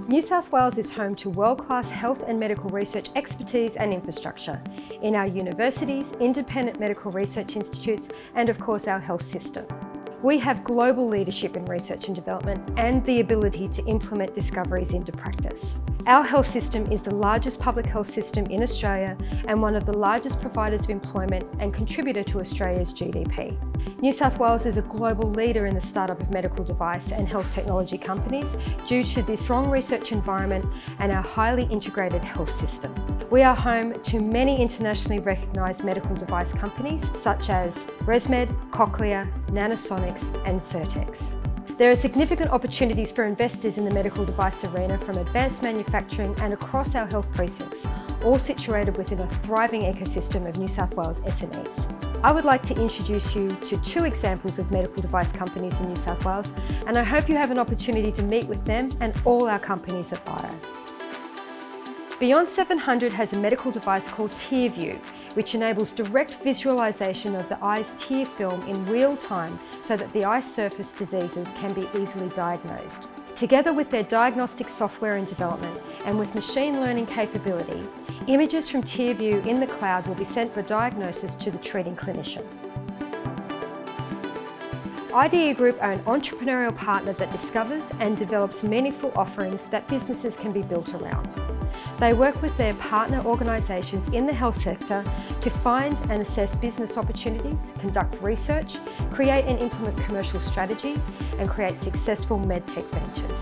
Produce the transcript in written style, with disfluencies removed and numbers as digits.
New South Wales is home to world-class health and medical research expertise and infrastructure in our universities, independent medical research institutes, and of course our health system. We have global leadership in research and development and the ability to implement discoveries into practice. Our health system is the largest public health system in Australia and one of the largest providers of employment and contributor to Australia's GDP. New South Wales is a global leader in the startup of medical device and health technology companies due to the strong research environment and our highly integrated health system. We are home to many internationally recognised medical device companies such as ResMed, Cochlear, Nanosonics and Sirtex. There are significant opportunities for investors in the medical device arena from advanced manufacturing and across our health precincts, all situated within a thriving ecosystem of New South Wales SMEs. I would like to introduce you to 2 examples of medical device companies in New South Wales, and I hope you have an opportunity to meet with them and all our companies at IDE. Beyond 700 has a medical device called TearView, which enables direct visualisation of the eye's tear film in real time so that the eye surface diseases can be easily diagnosed. Together with their diagnostic software in development and with machine learning capability, images from TearView in the cloud will be sent for diagnosis to the treating clinician. IDE Group are an entrepreneurial partner that discovers and develops meaningful offerings that businesses can be built around. They work with their partner organisations in the health sector to find and assess business opportunities, conduct research, create and implement commercial strategy, and create successful medtech ventures.